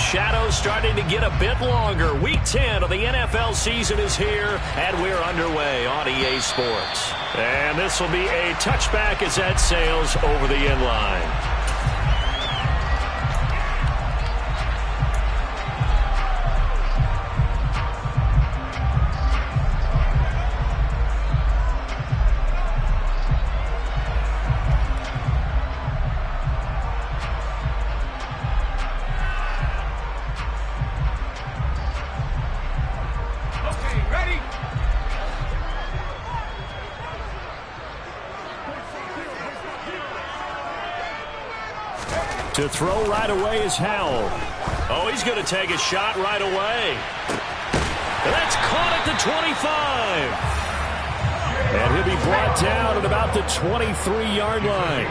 shadows starting to get a bit longer. Week 10 of the NFL season is here, and we're underway on EA Sports. And this will be a touchback as that sails over the end line. To throw right away is Howell. Oh, he's going to take a shot right away. That's caught at the 25. And he'll be brought down at about the 23-yard line.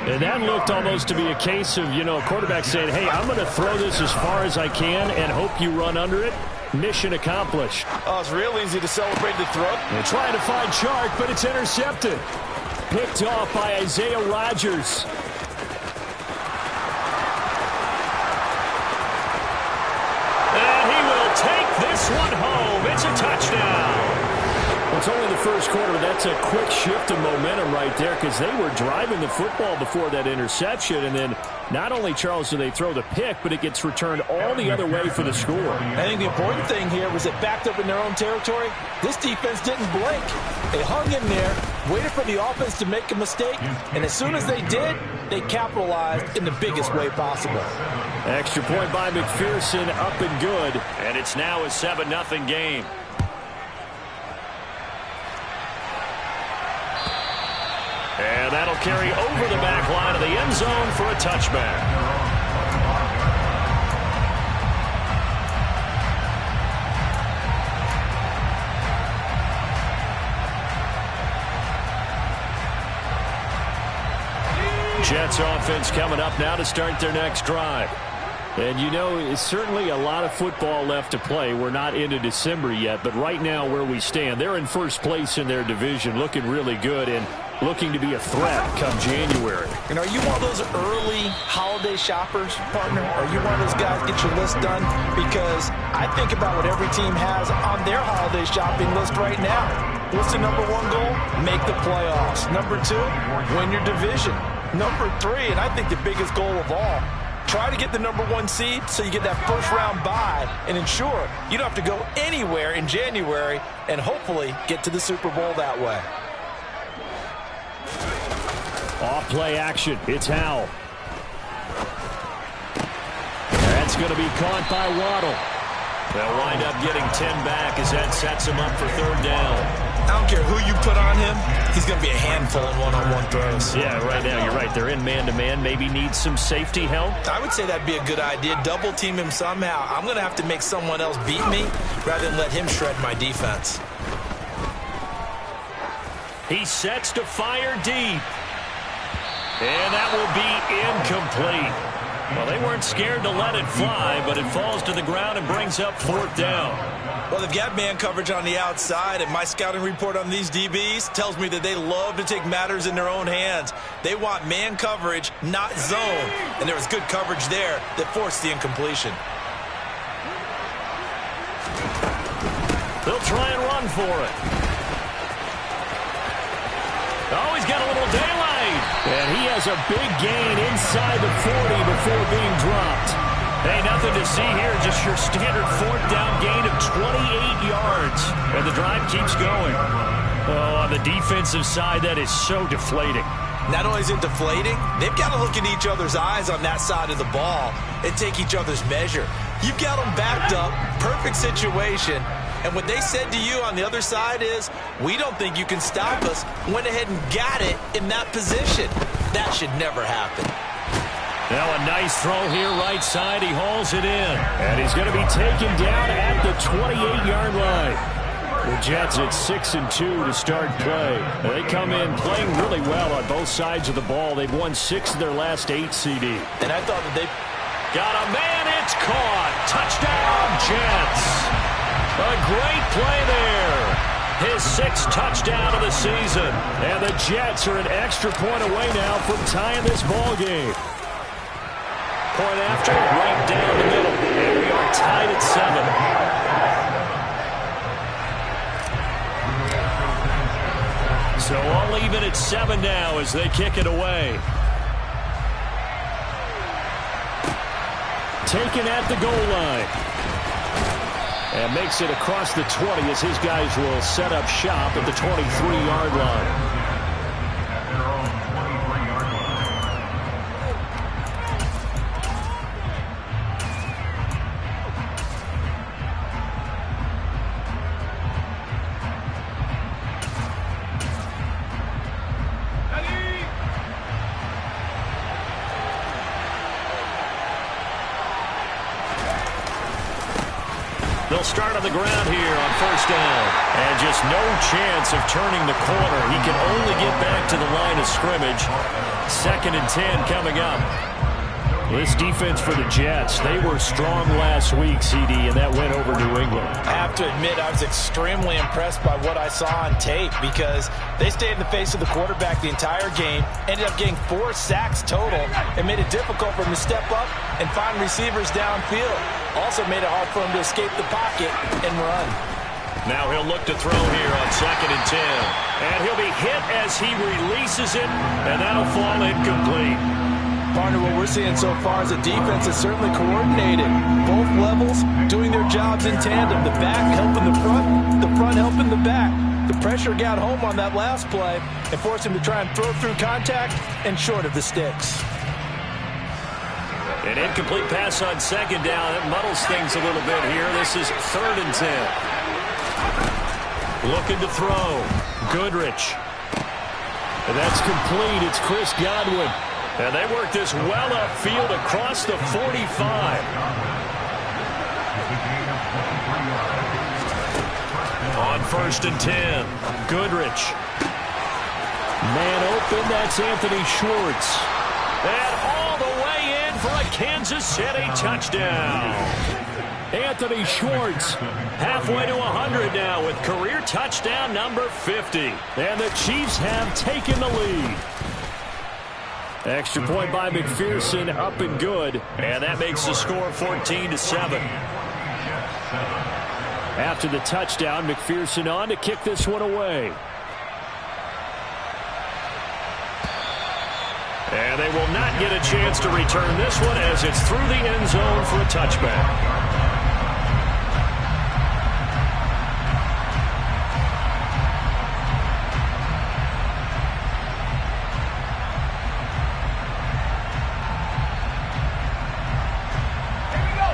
And that looked almost to be a case of, a quarterback saying, hey, I'm going to throw this as far as I can and hope you run under it. Mission accomplished. Oh, it's real easy to celebrate the throw. They're trying to find Chark, but it's intercepted. Picked off by Isaiah Rodgers. This one home. It's a touchdown. Well, it's only the first quarter. That's a quick shift of momentum right there because they were driving the football before that interception. And then not only, Charles, do they throw the pick, but it gets returned all the other way for the score. I think the important thing here was it backed up in their own territory. This defense didn't blink. They hung in there, waited for the offense to make a mistake, and as soon as they did, they capitalized in the biggest way possible. Extra point by McPherson, up and good. And it's now a 7-0 game. And that'll carry over the back line of the end zone for a touchback. Jets offense coming up now to start their next drive. And it's certainly a lot of football left to play. We're not into December yet, but right now where we stand, they're in first place in their division, looking really good and looking to be a threat come January. And are you one of those early holiday shoppers, partner? Are you one of those guys get your list done? Because I think about what every team has on their holiday shopping list right now. What's the number one goal? Make the playoffs. Number two, win your division. Number three, and I think the biggest goal of all, try to get the number one seed so you get that first round bye and ensure you don't have to go anywhere in January and hopefully get to the Super Bowl that way. Off play action. It's Howell. That's going to be caught by Waddle. They'll wind up getting 10 back as that sets him up for third down. I don't care who you put on him. He's going to be a handful in one-on-one throws. Yeah, right now you're right. They're in man-to-man. Maybe need some safety help. I would say that'd be a good idea. Double team him somehow. I'm going to have to make someone else beat me rather than let him shred my defense. He sets to fire deep. And that will be incomplete. Well, they weren't scared to let it fly, but it falls to the ground and brings up fourth down. Well, they've got man coverage on the outside, and my scouting report on these DBs tells me that they love to take matters in their own hands. They want man coverage, not zone, and there was good coverage there that forced the incompletion. They'll try and run for it. Oh, he's got a little daylight. And he has a big gain inside the 40 before being dropped. Hey, nothing to see here, just your standard fourth down gain of 28 yards. And the drive keeps going. Oh, on the defensive side, that is so deflating. Not only is it deflating, they've got to look in each other's eyes on that side of the ball and take each other's measure. You've got them backed up, perfect situation. And what they said to you on the other side is, we don't think you can stop us. Went ahead and got it in that position. That should never happen. Now a nice throw here right side. He hauls it in. And he's going to be taken down at the 28-yard line. The Jets at 6-2 to start play. They come in playing really well on both sides of the ball. They've won 6 of their last 8 CD. And I thought that they got a man. It's caught. Touchdown, Jets. A great play there. His 6th touchdown of the season. And the Jets are an extra point away now from tying this ball game. Point after, right down the middle. And we are tied at 7. So all even at 7 now as they kick it away. Taken at the goal line. And makes it across the 20 as his guys will set up shop at the 23-yard line. They'll start on the ground here on first down. And just no chance of turning the corner. He can only get back to the line of scrimmage. 2nd and 10 coming up. This defense for the Jets, they were strong last week, CD, and that went over New England. I have to admit, I was extremely impressed by what I saw on tape because they stayed in the face of the quarterback the entire game, ended up getting 4 sacks total, and made it difficult for him to step up and find receivers downfield. Also made it hard for him to escape the pocket and run. Now he'll look to throw here on 2nd and 10. And he'll be hit as he releases it, and that'll fall incomplete. Partner, what we're seeing so far is a defense that's certainly coordinated. Both levels doing their jobs in tandem. The back helping the front helping the back. The pressure got home on that last play and forced him to try and throw through contact and short of the sticks. An incomplete pass on 2nd down. That muddles things a little bit here. This is 3rd and 10. Looking to throw. Goodrich. And that's complete. It's Chris Godwin. And they work this well upfield across the 45. On 1st and 10. Goodrich. Man open. That's Anthony Schwartz. And all the way in for a Kansas City touchdown. Anthony Schwartz halfway to 100 now with career touchdown number 50. And the Chiefs have taken the lead. Extra point by McPherson, up and good. And that makes the score 14-7. After the touchdown, McPherson on to kick this one away. And they will not get a chance to return this one as it's through the end zone for a touchback.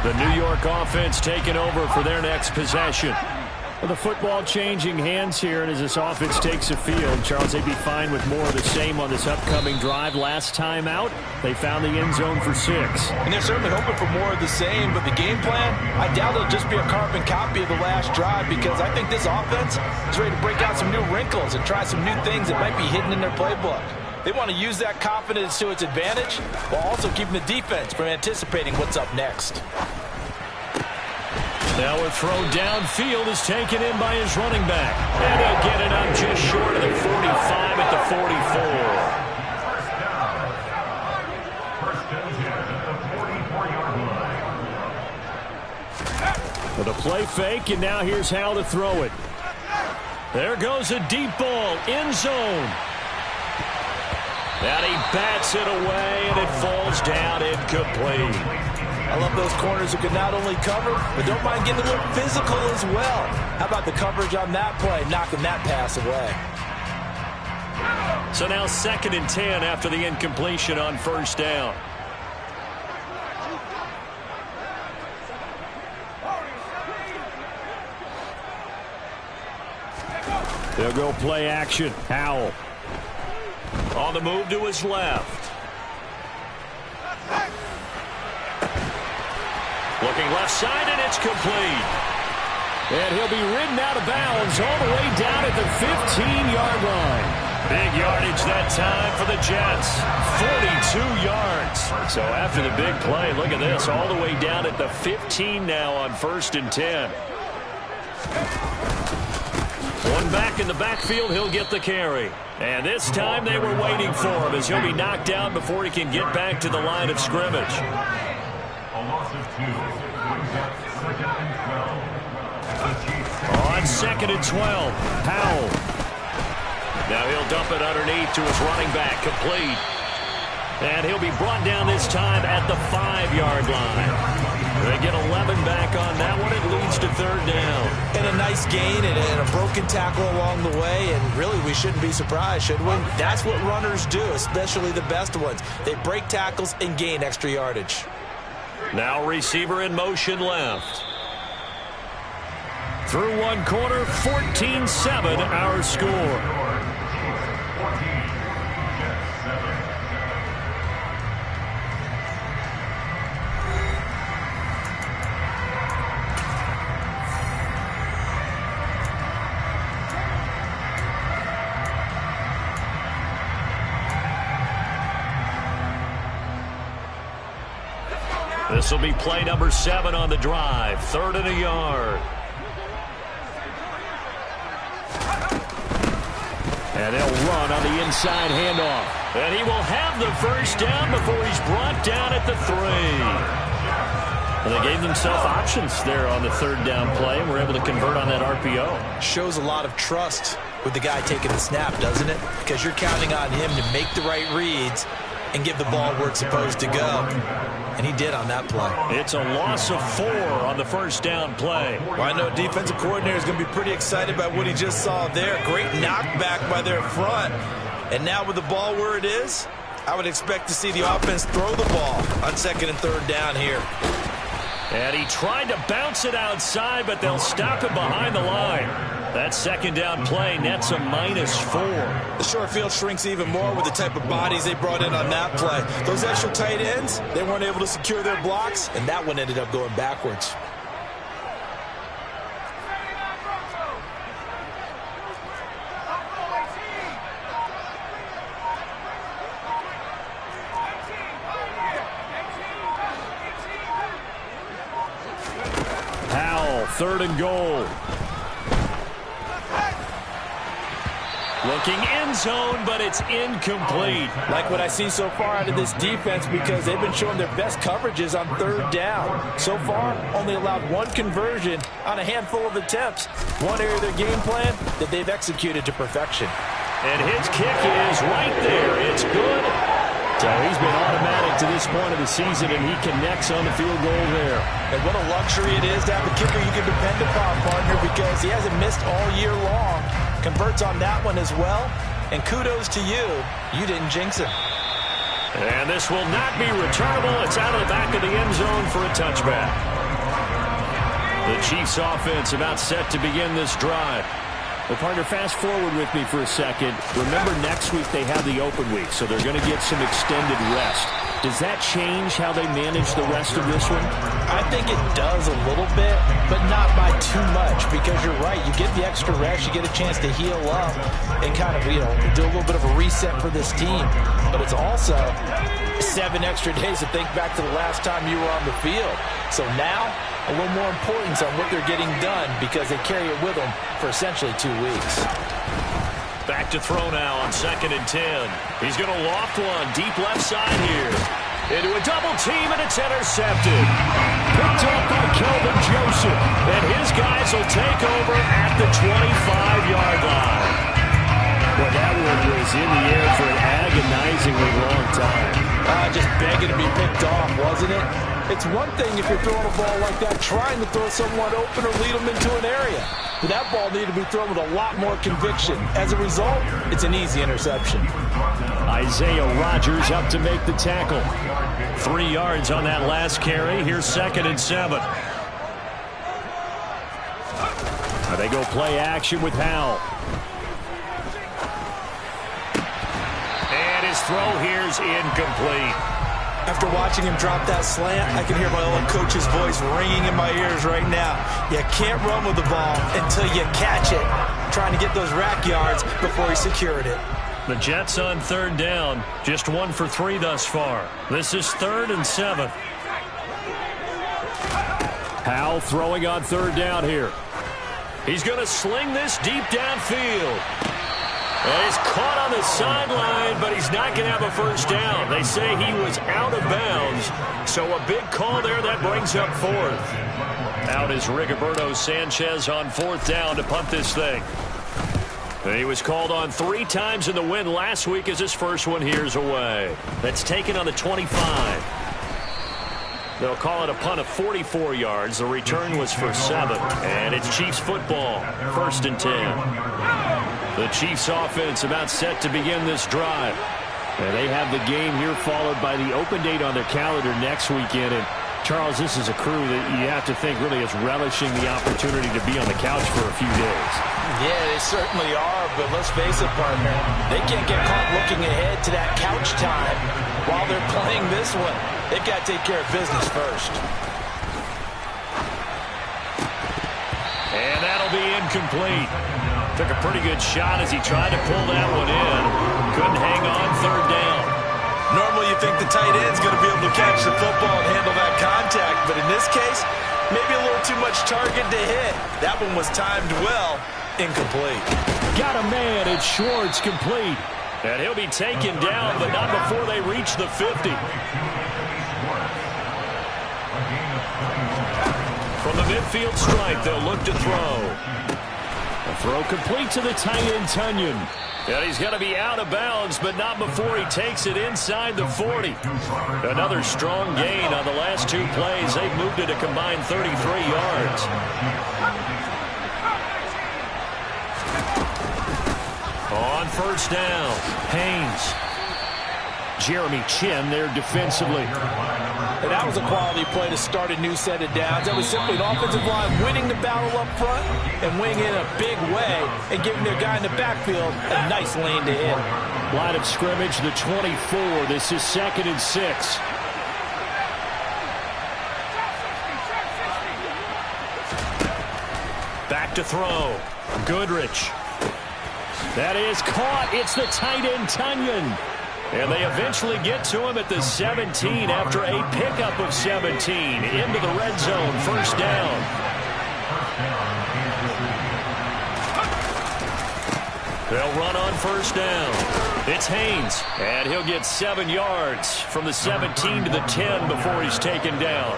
The New York offense taking over for their next possession. Well, the football changing hands here, and as this offense takes the field, Charles, they'd be fine with more of the same on this upcoming drive. Last time out, they found the end zone for 6. And they're certainly hoping for more of the same, but the game plan, I doubt it'll just be a carbon copy of the last drive because I think this offense is ready to break out some new wrinkles and try some new things that might be hidden in their playbook. They want to use that confidence to its advantage while also keeping the defense from anticipating what's up next. Now a throw downfield is taken in by his running back. And he'll get it up just short of the 45 at the 44. With a play fake, and now here's how to throw it. There goes a deep ball, end zone. And he bats it away, and it falls down incomplete. I love those corners who can not only cover, but don't mind getting a little physical as well. How about the coverage on that play, knocking that pass away? So now 2nd and 10 after the incompletion on first down. They'll go play action. Howell. On the move to his left. Looking left side, and it's complete. And he'll be ridden out of bounds all the way down at the 15-yard line. Big yardage that time for the Jets. 42 yards. So after the big play, look at this. All the way down at the 15 now on 1st and 10. One back in the backfield, he'll get the carry. And this time they were waiting for him as he'll be knocked down before he can get back to the line of scrimmage. A loss of 2. Brings up 2nd and 12. On 2nd and 12, Powell. Now he'll dump it underneath to his running back, complete. And he'll be brought down this time at the 5-yard line. They get 11 back on that one. It leads to 3rd down. And a nice gain and a broken tackle along the way. And really, we shouldn't be surprised, should we? That's what runners do, especially the best ones. They break tackles and gain extra yardage. Now receiver in motion left. Through one quarter, 14-7 our score. This will be play number 7 on the drive. 3rd and a yard. And they'll run on the inside handoff. And he will have the 1st down before he's brought down at the 3. And they gave themselves options there on the 3rd down play and were able to convert on that RPO. Shows a lot of trust with the guy taking the snap, doesn't it? Because you're counting on him to make the right reads and give the ball where it's supposed to go. And he did on that play. It's a loss of 4 on the 1st down play. Well, I know a defensive coordinator is going to be pretty excited by what he just saw there. Great knockback by their front. And now with the ball where it is, I would expect to see the offense throw the ball on 2nd and 3rd down here. And he tried to bounce it outside, but they'll stop him behind the line. That 2nd down play nets a -4. The short field shrinks even more with the type of bodies they brought in on that play. Those extra tight ends, they weren't able to secure their blocks, and that one ended up going backwards. Powell, 3rd and goal. Looking end zone, but it's incomplete. Like what I see so far out of this defense because they've been showing their best coverages on 3rd down. So far, only allowed 1 conversion on a handful of attempts. One area of their game plan that they've executed to perfection. And his kick is right there. It's good. So he's been automatic to this point of the season, and he connects on the field goal there. And what a luxury it is to have a kicker you can depend upon, partner, because he hasn't missed all year long. Converts on that one as well. And kudos to you. You didn't jinx him. And this will not be returnable. It's out of the back of the end zone for a touchback. The Chiefs offense about set to begin this drive. Well, partner, fast forward with me for a second. Remember, next week they have the open week, so they're going to get some extended rest. Does that change how they manage the rest of this one? I think it does a little bit, but not by too much, because you're right. You get the extra rest, you get a chance to heal up and kind of, do a little bit of a reset for this team. But it's also 7 extra days to think back to the last time you were on the field. So now, a little more importance on what they're getting done because they carry it with them for essentially 2 weeks. Back to throw now on 2nd and 10. He's going to loft one deep left side here. Into a double team, and it's intercepted. Picked up by Kelvin Joseph. And his guys will take over at the 25-yard line. Well, that one was in the air for an agonizingly long time. Just begging to be picked off, wasn't it? It's one thing if you're throwing a ball like that, trying to throw someone open or lead them into an area. But that ball needed to be thrown with a lot more conviction. As a result, it's an easy interception. Isaiah Rodgers up to make the tackle. 3 yards on that last carry. Here's 2nd and 7. They go play action with Powell. And his throw here's incomplete. After watching him drop that slant, I can hear my old coach's voice ringing in my ears right now. You can't run with the ball until you catch it. Trying to get those rack yards before he secured it. The Jets on 3rd down. Just 1 for 3 thus far. This is 3rd and 7. Powell throwing on 3rd down here. He's going to sling this deep downfield. And he's caught on the sideline, but he's not going to have a first down. They say he was out of bounds, so a big call there that brings up fourth. Out is Rigoberto Sanchez on fourth down to punt this thing. He was called on 3 times in the win last week as his first one here's away. That's taken on the 25. They'll call it a punt of 44 yards. The return was for 7. And it's Chiefs football, 1st and 10. The Chiefs offense about set to begin this drive. And they have the game here followed by the open date on their calendar next weekend. And Charles, this is a crew that you have to think really is relishing the opportunity to be on the couch for a few days. Yeah, they certainly are, but let's face it, partner. They can't get caught looking ahead to that couch time while they're playing this one. They've got to take care of business first. And that'll be incomplete. Took a pretty good shot as he tried to pull that one in. Couldn't hang on, 3rd down. Normally you think the tight end's going to be able to catch the football and handle that contact, but in this case, maybe a little too much target to hit. That one was timed well. Incomplete. Got a man. It's Schwartz, complete. And he'll be taken down, but not before they reach the 50. From the midfield stripe, they'll look to throw. A throw complete to the tight end, Tunyon. And he's going to be out of bounds, but not before he takes it inside the 40. Another strong gain on the last 2 plays. They've moved it a combined 33 yards. On 1st down, Haynes. Jeremy Chin there defensively. And that was a quality play to start a new set of downs. That was simply an offensive line winning the battle up front and winning it in a big way and giving their guy in the backfield a nice lane to hit. Line of scrimmage, the 24. This is 2nd and 6. Back to throw. Goodrich. That is caught. It's the tight end, Tunyon. And they eventually get to him at the 17 after a pickup of 17 into the red zone. 1st down. They'll run on 1st down. It's Haynes, and he'll get 7 yards from the 17 to the 10 before he's taken down.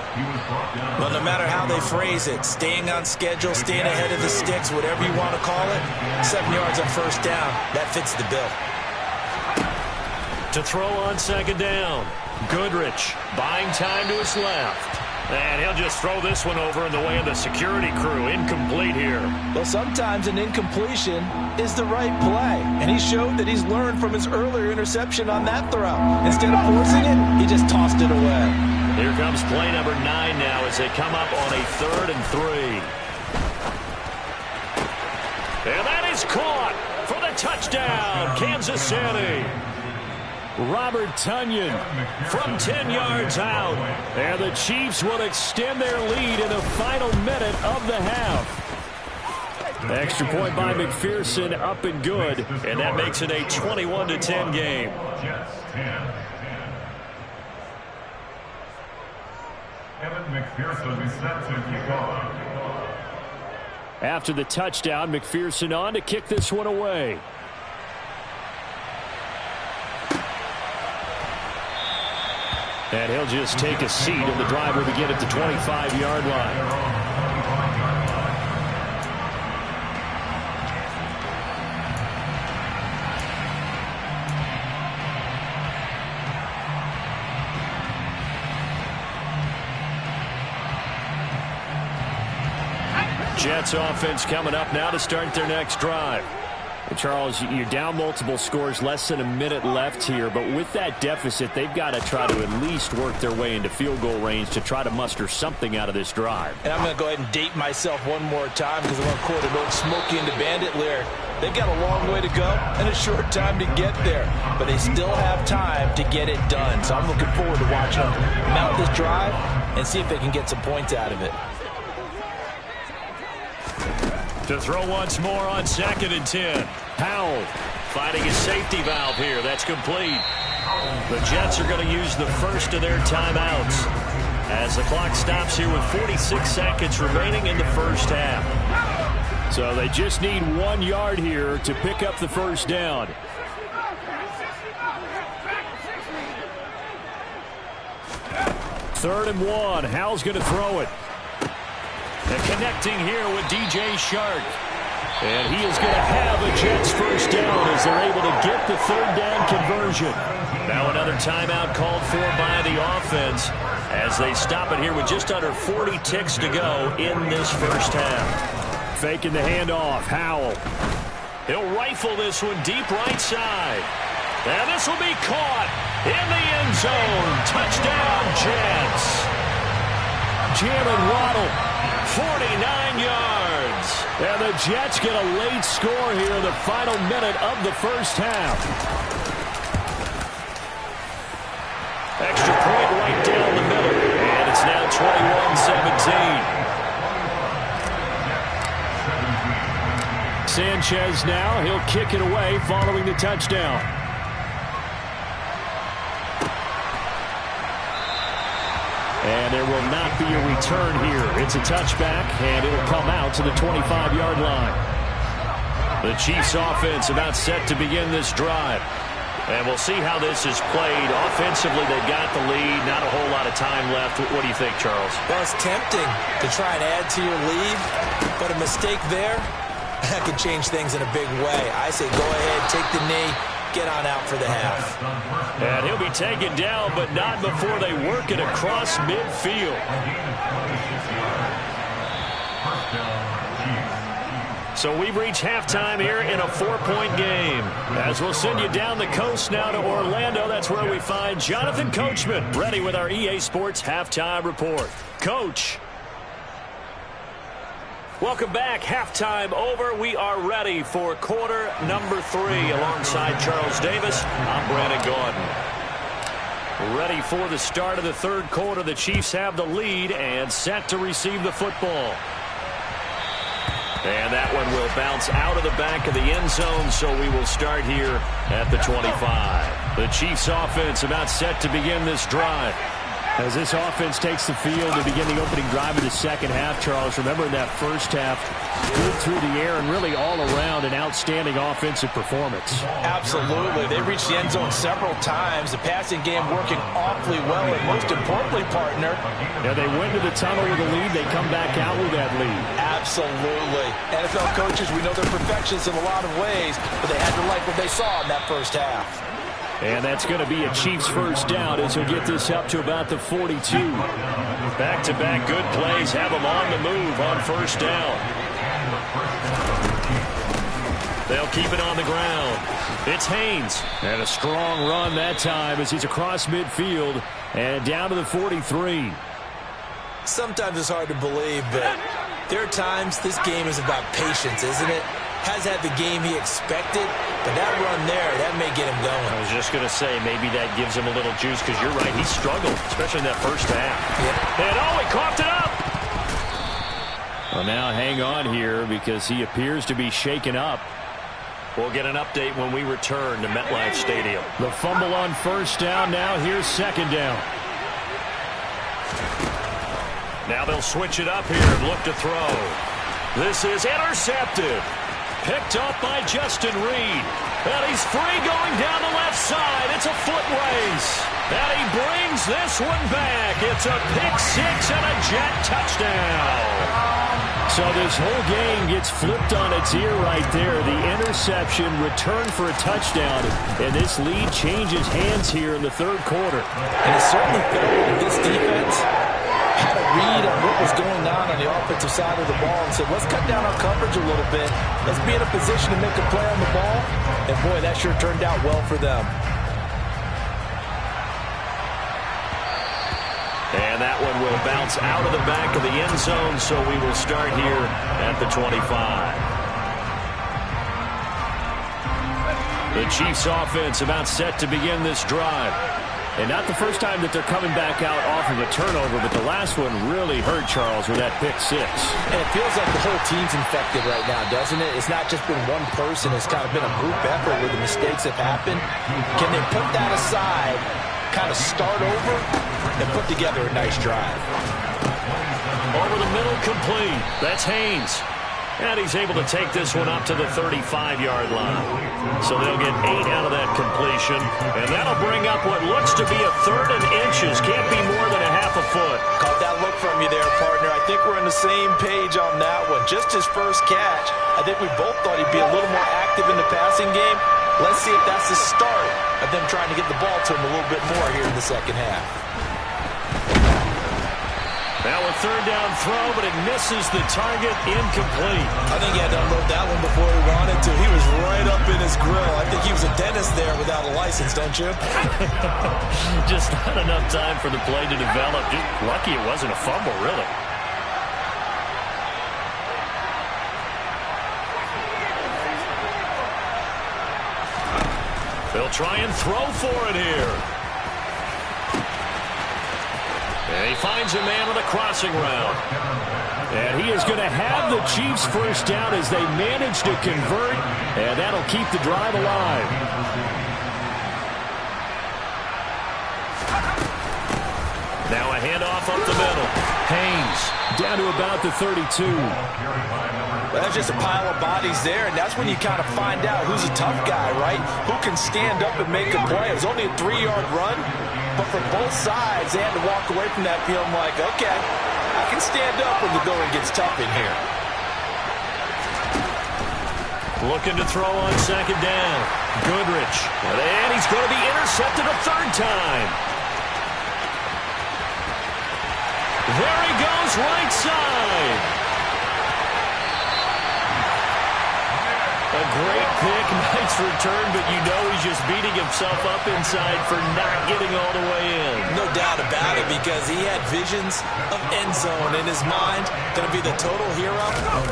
Well, no matter how they phrase it, staying on schedule, staying ahead of the sticks, whatever you want to call it, 7 yards on 1st down, that fits the bill. To throw on 2nd down, Goodrich buying time to his left. And he'll just throw this one over in the way of the security crew. Incomplete here. Well, sometimes an incompletion is the right play. And he showed that he's learned from his earlier interception on that throw. Instead of forcing it, he just tossed it away. Here comes play number 9 now as they come up on a 3rd and 3. And that is caught for the touchdown, Kansas City. Robert Tunyon from 10 yards out. And the Chiefs will extend their lead in the final minute of the half. Extra point by McPherson, up and good. And that makes it a 21-10 game. Evan McPherson is set to kick off. After the touchdown, McPherson on to kick this one away. And he'll just take a seat, and the drive will begin at the 25-yard line. Jets offense coming up now to start their next drive. And Charles, you're down multiple scores, less than a minute left here, but with that deficit, they've got to try to at least work their way into field goal range to try to muster something out of this drive. And I'm going to go ahead and date myself one more time because I'm going to quote an old Smokey and the Bandit lyric. They've got a long way to go and a short time to get there, but they still have time to get it done. So I'm looking forward to watching them mount this drive and see if they can get some points out of it. To throw once more on 2nd and 10. Powell finding his safety valve here. That's complete. The Jets are going to use the first of their timeouts as the clock stops here with 46 seconds remaining in the first half. So they just need 1 yard here to pick up the first down. Third and 1. Howell's going to throw it. And connecting here with DJ Shark. And he is going to have a Jets first down as they're able to get the third down conversion. Now another timeout called for by the offense as they stop it here with just under 40 ticks to go in this first half. Faking the handoff. Howell. He'll rifle this one deep right side. And this will be caught in the end zone. Touchdown, Jets. Jalen Waddle, 49 yards. And the Jets get a late score here in the final minute of the first half. Extra point right down the middle. And it's now 21-17. Sanchez now. He'll kick it away following the touchdown. And there will not be a return here. It's a touchback, and it'll come out to the 25-yard line. The Chiefs offense about set to begin this drive. And we'll see how this is played. Offensively, they've got the lead. Not a whole lot of time left. What do you think, Charles? Well, it's tempting to try and add to your lead, but a mistake there, that could change things in a big way. I say go ahead, take the knee, get on out for the half. And he'll be taken down, but not before they work it across midfield. So we've reached halftime here in a 4-point game. As we'll send you down the coast now to Orlando, that's where we find Jonathan Coachman, ready with our EA Sports Halftime Report. Coach. Welcome back. Halftime over. We are ready for quarter number 3. Alongside Charles Davis, I'm Brandon Gaudin. Ready for the start of the third quarter. The Chiefs have the lead and set to receive the football. And that one will bounce out of the back of the end zone, so we will start here at the 25. The Chiefs offense about set to begin this drive. As this offense takes the field to begin the opening drive of the second half, Charles, remember in that first half, good through the air and really all around an outstanding offensive performance. Absolutely. They reached the end zone several times. The passing game working awfully well, and most importantly, partner. Yeah, they went to the tunnel with a lead. They come back out with that lead. Absolutely. NFL coaches, we know they're perfectionists in a lot of ways, but they had to like what they saw in that first half. And that's going to be a Chiefs first down as he'll get this up to about the 42. Back-to-back good plays have them on the move on first down. They'll keep it on the ground. It's Haynes. And a strong run that time as he's across midfield and down to the 43. Sometimes it's hard to believe, but there are times this game is about patience, isn't it? Has had the game he expected, but that run there, that may get him going. I was just going to say, maybe that gives him a little juice, because you're right, he struggled, especially in that first half. Yep. And he coughed it up! Well, now hang on here, because he appears to be shaken up. We'll get an update when we return to MetLife Stadium. The fumble on first down, now here's second down. Now they'll switch it up here and look to throw. This is intercepted. Picked up by Justin Reed. And he's free going down the left side. It's a foot race. And he brings this one back. It's a pick six and a Jet touchdown. So this whole game gets flipped on its ear right there. The interception, return for a touchdown. And this lead changes hands here in the third quarter. And it certainly felt like this defense had a read on what was going on the offensive side of the ball and said, let's cut down our coverage a little bit. Let's be in a position to make a play on the ball. And, boy, that sure turned out well for them. And that one will bounce out of the back of the end zone, so we will start here at the 25. The Chiefs offense about set to begin this drive. And not the first time that they're coming back out off of a turnover, but the last one really hurt, Charles, with that pick six. And it feels like the whole team's infected right now, doesn't it? It's not just been one person. It's kind of been a group effort where the mistakes have happened. Can they put that aside, kind of start over, and put together a nice drive? Over the middle, complete. That's Haynes. And he's able to take this one up to the 35-yard line. So they'll get 8 out of that completion. And that'll bring up what looks to be a 3rd and inches. Can't be more than a half a foot. Caught that look from you there, partner. I think we're on the same page on that one. Just his first catch. I think we both thought he'd be a little more active in the passing game. Let's see if that's the start of them trying to get the ball to him a little bit more here in the second half. Now a 3rd down throw, but it misses the target, incomplete. I think he had to unload that one before he wanted to. He was right up in his grill. I think he was a dentist there without a license, don't you? Just not enough time for the play to develop. Just lucky it wasn't a fumble, really. They'll try and throw for it here. And he finds a man on the crossing route. And he is going to have the Chiefs first down as they manage to convert. And that'll keep the drive alive. Now a handoff up the middle. Haynes down to about the 32. Well, that's just a pile of bodies there, and that's when you kind of find out who's a tough guy, right? Who can stand up and make a play. It was only a 3-yard run, but for both sides, they had to walk away from that feeling like, okay, I can stand up when the going gets tough in here. Looking to throw on 2nd down. Goodrich. And he's going to be intercepted a 3rd time. There he goes, right side. A great pick, nice return, but you know he's just beating himself up inside for not getting all the way in. No doubt about it, because he had visions of end zone in his mind. Going to be the total hero,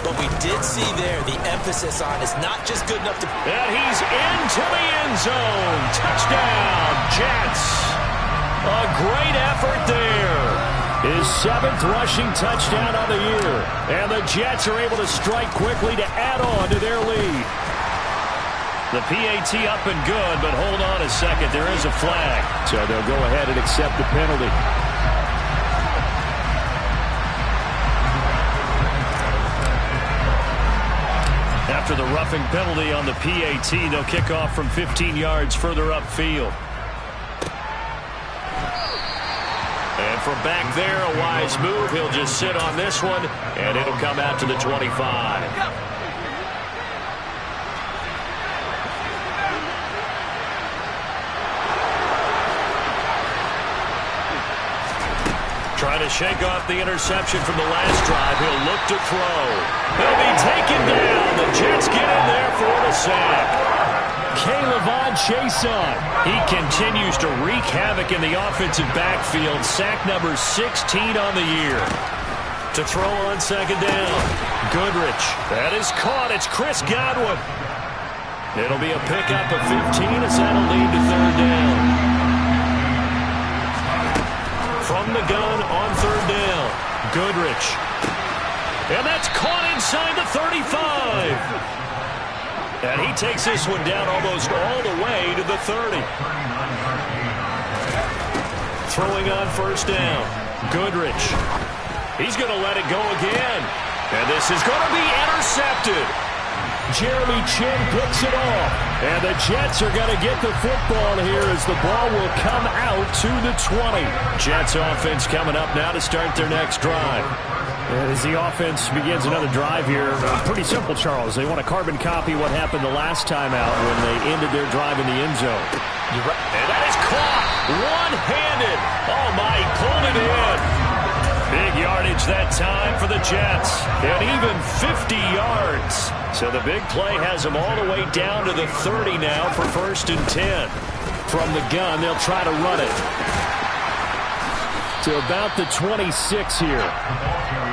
but we did see there the emphasis on is not just good enough to... And he's into the end zone. Touchdown, Jets. A great effort there. His 7th rushing touchdown of the year. And the Jets are able to strike quickly to add on to their lead. The PAT up and good, but hold on a second. There is a flag. So they'll go ahead and accept the penalty. After the roughing penalty on the PAT, they'll kick off from 15 yards further upfield. And from back there, a wise move. He'll just sit on this one, and it'll come out to the 25. Trying to shake off the interception from the last drive. He'll look to throw. He'll be taken down. The Jets get in there for the sack. K'Lavon Chaisson. He continues to wreak havoc in the offensive backfield. Sack number 16 on the year. To throw on 2nd down. Goodrich. That is caught. It's Chris Godwin. It'll be a pickup of 15 as that'll lead to 3rd down. From the gun on 3rd down. Goodrich. And that's caught inside the 35. And he takes this one down almost all the way to the 30. Throwing on 1st down. Goodrich. He's going to let it go again. And this is going to be intercepted. Jeremy Chin picks it off. And the Jets are going to get the football here as the ball will come out to the 20. Jets offense coming up now to start their next drive. As the offense begins another drive here, pretty simple, Charles. They want to carbon copy what happened the last time out when they ended their drive in the end zone. You're right. And that is caught one-handed. Oh, my, he pulled it in. Big yardage that time for the Jets. And even 50 yards. So the big play has them all the way down to the 30 now for 1st and 10. From the gun, they'll try to run it to about the 26 here.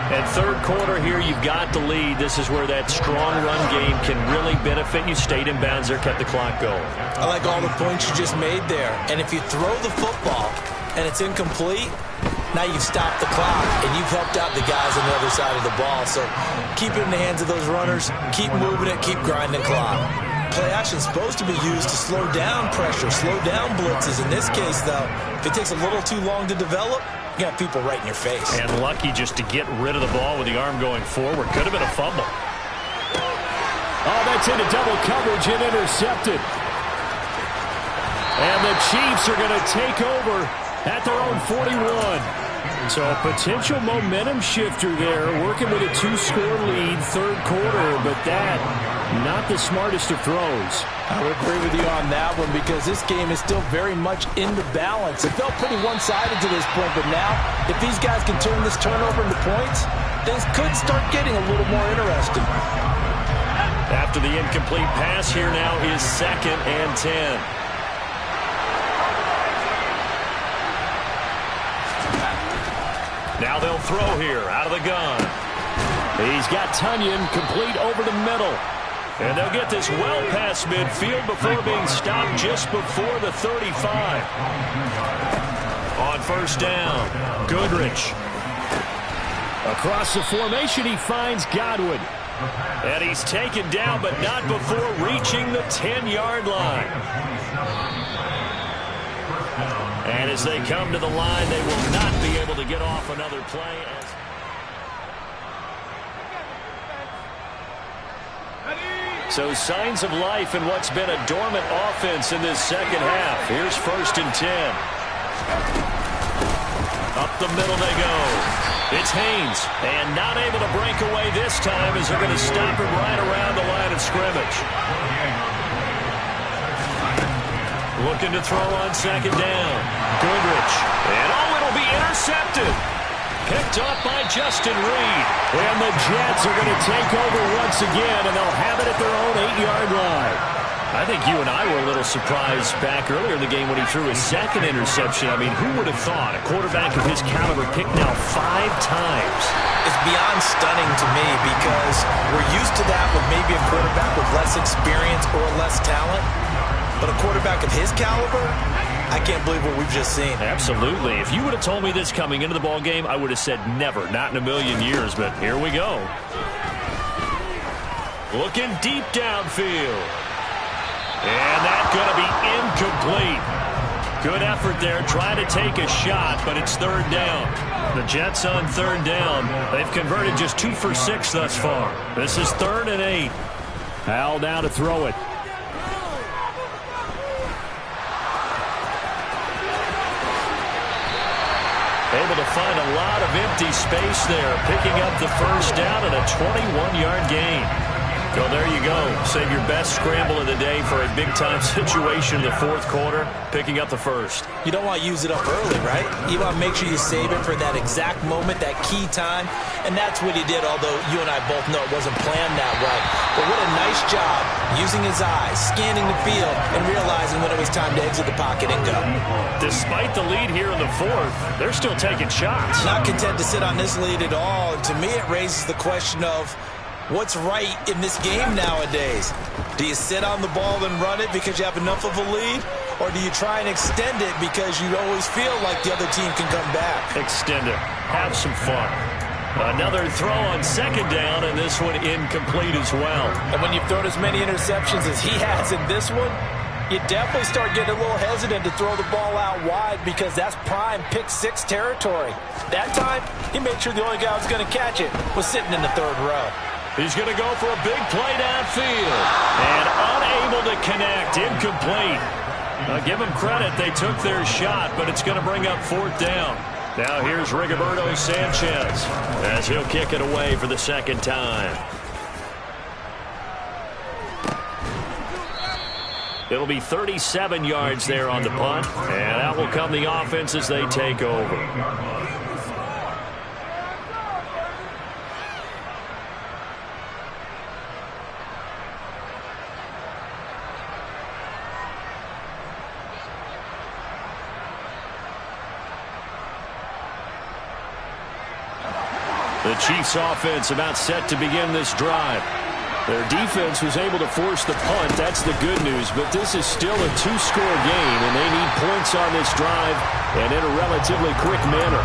And 3rd quarter here, you've got the lead. This is where that strong run game can really benefit you. Stayed in bounds there, kept the clock going. I like all the points you just made there. And if you throw the football and it's incomplete, now you've stopped the clock and you've helped out the guys on the other side of the ball. So keep it in the hands of those runners. Keep moving it. Keep grinding clock. Play action is supposed to be used to slow down pressure, slow down blitzes. In this case, though, if it takes a little too long to develop, you got people right in your face. And lucky just to get rid of the ball with the arm going forward. Could have been a fumble. Oh, that's into double coverage and intercepted. And the Chiefs are going to take over at their own 41. So a potential momentum shifter there, working with a 2-score lead, third quarter, but that, not the smartest of throws. I would agree with you on that one because this game is still very much in the balance. It felt pretty one-sided to this point, but now, if these guys can turn this turnover into points, things could start getting a little more interesting. After the incomplete pass, here now is 2nd and 10. Now they'll throw here out of the gun. He's got Tunyon complete over the middle. And they'll get this well past midfield before being stopped just before the 35. On first down, Goodrich. Across the formation, he finds Godwin. And he's taken down, but not before reaching the 10-yard line. And as they come to the line, they will not be able to get off another play. So signs of life in what's been a dormant offense in this second half. Here's 1st and 10. Up the middle they go. It's Haynes, and not able to break away this time as they're going to stop him right around the line of scrimmage. Looking to throw on 2nd down. Goodrich. And it'll be intercepted. Picked up by Justin Reed. And the Jets are going to take over once again, and they'll have it at their own 8-yard line. I think you and I were a little surprised back earlier in the game when he threw his 2nd interception. I mean, who would have thought a quarterback of his caliber picked now 5 times? It's beyond stunning to me because we're used to that with maybe a quarterback with less experience or less talent. But a quarterback of his caliber, I can't believe what we've just seen. Absolutely. If you would have told me this coming into the ball game, I would have said never, not in a million years. But here we go. Looking deep downfield. And that's going to be incomplete. Good effort there, trying to take a shot, but it's 3rd down. The Jets on 3rd down. They've converted just 2 for 6 thus far. This is 3rd and 8. Hal now to throw it. Able to find a lot of empty space there, picking up the 1st down and a 21-yard gain. So there you go. Save your best scramble of the day for a big-time situation in the 4th quarter, picking up the 1st. You don't want to use it up early, right? You want to make sure you save it for that exact moment, that key time. And that's what he did, although you and I both know it wasn't planned that way. But what a nice job using his eyes, scanning the field, and realizing when it was time to exit the pocket and go. Despite the lead here in the 4th, they're still taking shots. Not content to sit on this lead at all. And to me, it raises the question of what's right in this game nowadays? Do you sit on the ball and run it because you have enough of a lead? Or do you try and extend it because you always feel like the other team can come back? Extend it. Have some fun. Another throw on 2nd down, and this one incomplete as well. And when you've thrown as many interceptions as he has in this one, you definitely start getting a little hesitant to throw the ball out wide because that's prime pick-6 territory. That time, he made sure the only guy who was going to catch it was sitting in the 3rd row. He's going to go for a big play downfield. And unable to connect. Incomplete. Give them credit. They took their shot, but it's going to bring up 4th down. Now here's Rigoberto Sanchez as he'll kick it away for the 2nd time. It'll be 37 yards there on the punt. And out will come the offense as they take over. The Chiefs offense about set to begin this drive. Their defense was able to force the punt. That's the good news. But this is still a 2-score game, and they need points on this drive and in a relatively quick manner.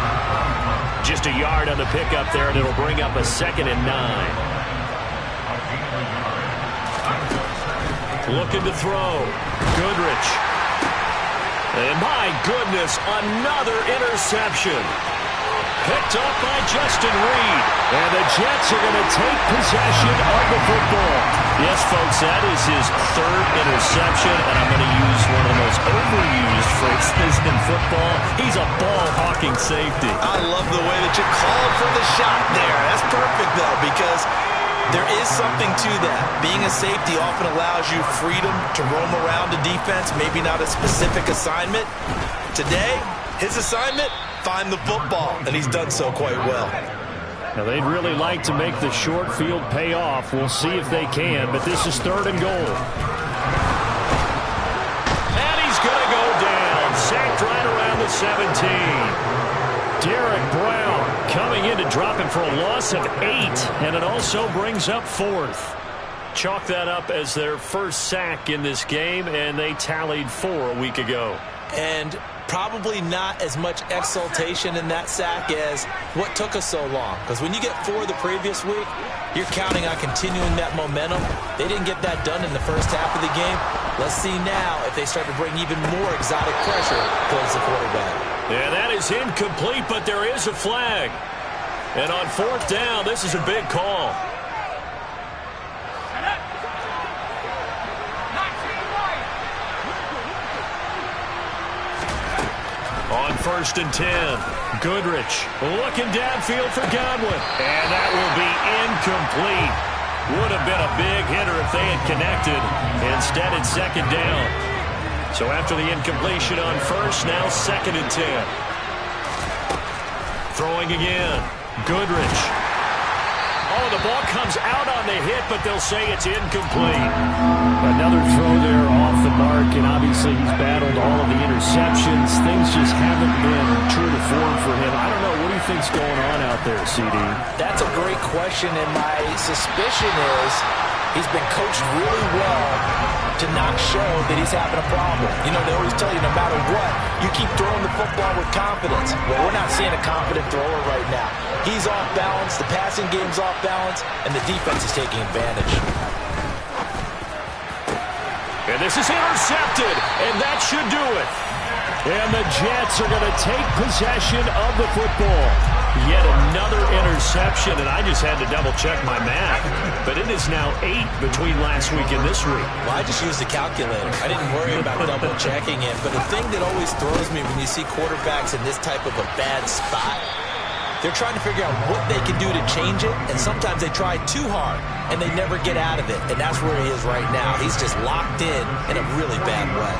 Just a yard on the pickup there, and it'll bring up a 2nd and 9. Looking to throw. Goodrich. And my goodness, another interception. Picked up by Justin Reed. And the Jets are going to take possession of the football. Yes, folks, that is his third interception, and I'm going to use one of the most overused phrases in football. He's a ball-hawking safety. I love the way that you called for the shot there. That's perfect, though, because there is something to that. Being a safety often allows you freedom to roam around the defense, maybe not a specific assignment. Today, his assignment, find the football, and he's done so quite well. Now, they'd really like to make the short field pay off. We'll see if they can, but this is 3rd and goal. And he's going to go down. Sacked right around the 17. Derek Brown coming in to drop him for a loss of 8, and it also brings up 4th. Chalk that up as their first sack in this game, and they tallied 4 a week ago. And probably not as much exultation in that sack as what took us so long. Because when you get 4 the previous week, you're counting on continuing that momentum. They didn't get that done in the first half of the game. Let's see now if they start to bring even more exotic pressure towards the quarterback. Yeah, that is incomplete, but there is a flag. And on 4th down, this is a big call. On 1st and 10, Goodrich looking downfield for Godwin. And that will be incomplete. Would have been a big hitter if they had connected. Instead, it's 2nd down. So after the incompletion on 1st, now 2nd and 10. Throwing again, Goodrich. Oh, the ball comes out on the hit, but they'll say it's incomplete. Another throw there off the mark, and obviously he's battled all of the interceptions. Things just haven't been true to form for him. I don't know. What do you think's going on out there, CD? That's a great question, and my suspicion is he's been coached really well to not show that he's having a problem. You know, they always tell you no matter what, you keep throwing the football with confidence. Well, we're not seeing a confident thrower right now. He's off balance, the passing game's off balance, and the defense is taking advantage. And this is intercepted, and that should do it. And the Jets are going to take possession of the football. Yet another interception, and I just had to double-check my math. But it is now 8 between last week and this week. Well, I just used the calculator. I didn't worry about double-checking it. But the thing that always throws me when you see quarterbacks in this type of a bad spot, they're trying to figure out what they can do to change it, and sometimes they try too hard, and they never get out of it. And that's where he is right now. He's just locked in a really bad way.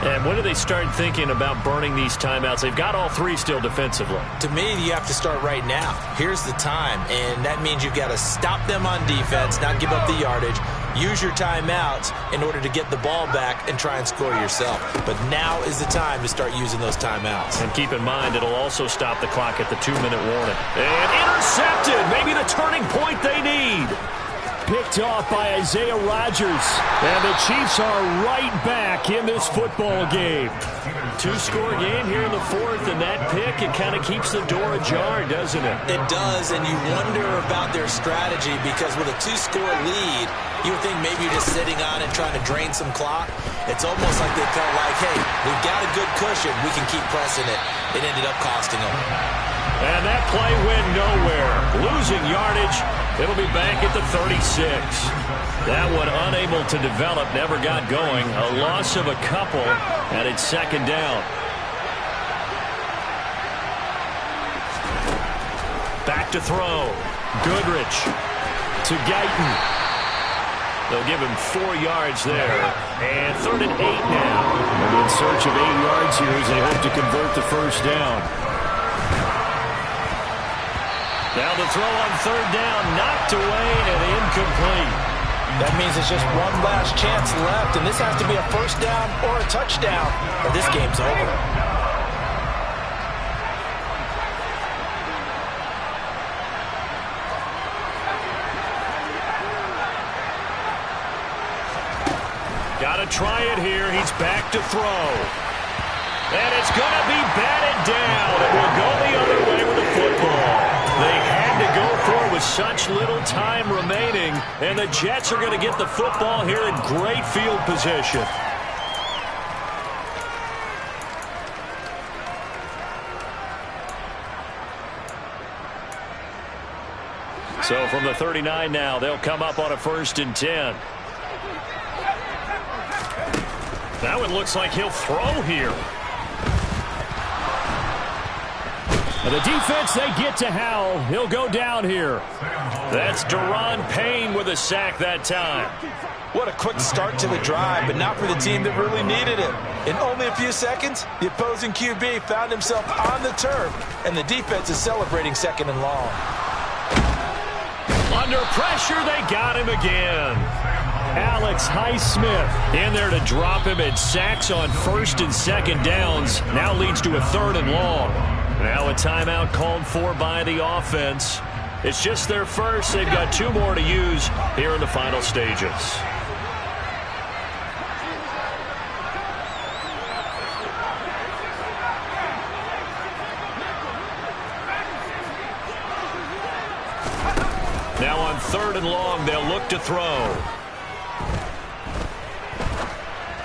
And when do they start thinking about burning these timeouts? They've got all 3 still defensively. To me, you have to start right now. Here's the time, and that means you've got to stop them on defense, not give up the yardage, use your timeouts in order to get the ball back and try and score yourself. But now is the time to start using those timeouts. And keep in mind, it'll also stop the clock at the 2-minute warning. And intercepted! Maybe the turning point they need. Picked off by Isaiah Rodgers. And the Chiefs are right back in this football game. 2-score game here in the 4th, and that pick, it kind of keeps the door ajar, doesn't it? It does, and you wonder about their strategy because with a 2-score lead, you would think maybe you're just sitting on it trying to drain some clock. It's almost like they felt like, hey, we've got a good cushion. We can keep pressing it. It ended up costing them. And that play went nowhere. Losing yardage. It'll be back at the 36. That one unable to develop, never got going. A loss of a couple, and it's 2nd down. Back to throw. Goodrich to Guyton. They'll give him 4 yards there. And 3rd and 8 now. And in search of 8 yards here as they hope to convert the first down. Now the throw on 3rd down, knocked away and incomplete. That means it's just one last chance left, and this has to be a first down or a touchdown, or this game's over. Got to try it here. He's back to throw. And it's going to be batted down, and we'll go the other way with the football. They had to go for it with such little time remaining, and the Jets are going to get the football here in great field position. So from the 39 now, they'll come up on a 1st and 10. Now it looks like he'll throw here. And the defense, they get to Howell. He'll go down here. That's Deron Payne with a sack that time. What a quick start to the drive, but not for the team that really needed it. In only a few seconds, the opposing QB found himself on the turf, and the defense is celebrating 2nd and long. Under pressure, they got him again. Alex Highsmith in there to drop him at sacks on 1st and 2nd downs. Now leads to a 3rd and long. Now a timeout called for by the offense. It's just their first. They've got 2 more to use here in the final stages. Now on 3rd and long, they'll look to throw.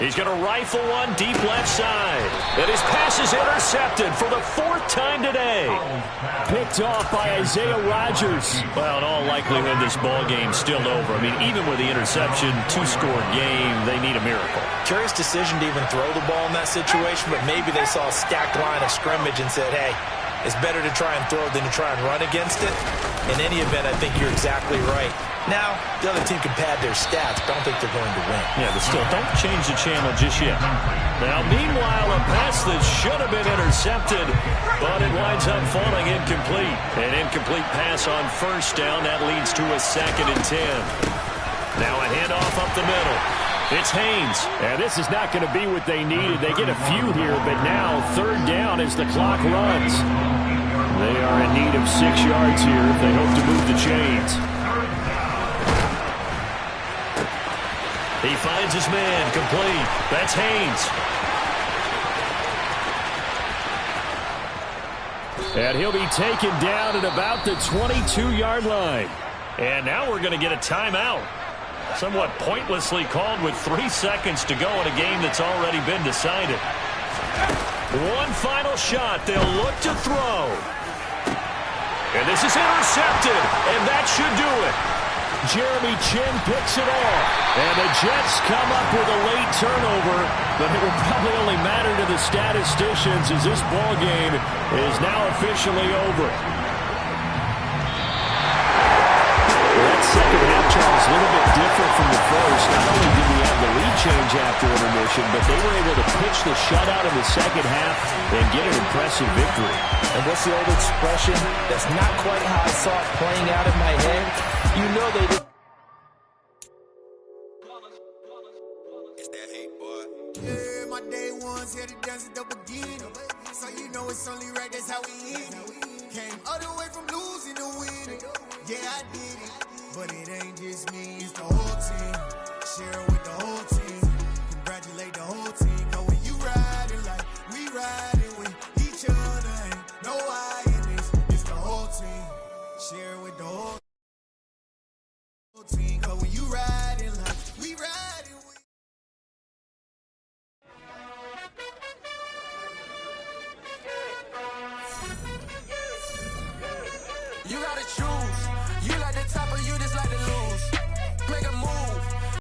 He's going to rifle one deep left side. And his pass is intercepted for the 4th time today. Picked off by Isaiah Rodgers. Well, in all likelihood, this ball game's still over. I mean, even with the interception, 2-score game, they need a miracle. Curious decision to even throw the ball in that situation, but maybe they saw a stacked line of scrimmage and said, hey, it's better to try and throw than to try and run against it. In any event, I think you're exactly right. Now, the other team can pad their stats, but I don't think they're going to win. Yeah, but still, don't change the channel just yet. Now, meanwhile, a pass that should have been intercepted, but it winds up falling incomplete. An incomplete pass on 1st down. That leads to a 2nd and 10. Now a handoff up the middle. It's Haynes. And this is not going to be what they needed. They get a few here, but now 3rd down as the clock runs. They are in need of 6 yards here if they hope to move the chains. He finds his man, complete. That's Haynes. And he'll be taken down at about the 22-yard line. And now we're going to get a timeout. Somewhat pointlessly called with 3 seconds to go in a game that's already been decided. One final shot. They'll look to throw. And this is intercepted. And that should do it. Jeremy Chin picks it off. And the Jets come up with a late turnover, but it will probably only matter to the statisticians as this ball game is now officially over. That second half, Charles, a little bit different from the first. Not only did we have the lead change after intermission, but they were able to pitch the shutout in the second half and get an impressive victory. And what's the old expression? That's not quite how I saw it playing out in my head. You know they did. It's that hate, boy. Yeah, my day ones here to dance at the beginning. So you know it's only right, that's how we eat it. Came all the way from losing to winning. Yeah, I did it. But it ain't just me, it's the whole team. Share it with the whole team. Congratulate the whole team. Cause when you riding like we riding with each other, ain't no I in this. It's the whole team. Share it with the whole team. Cause when you riding like we riding with. You gotta choose.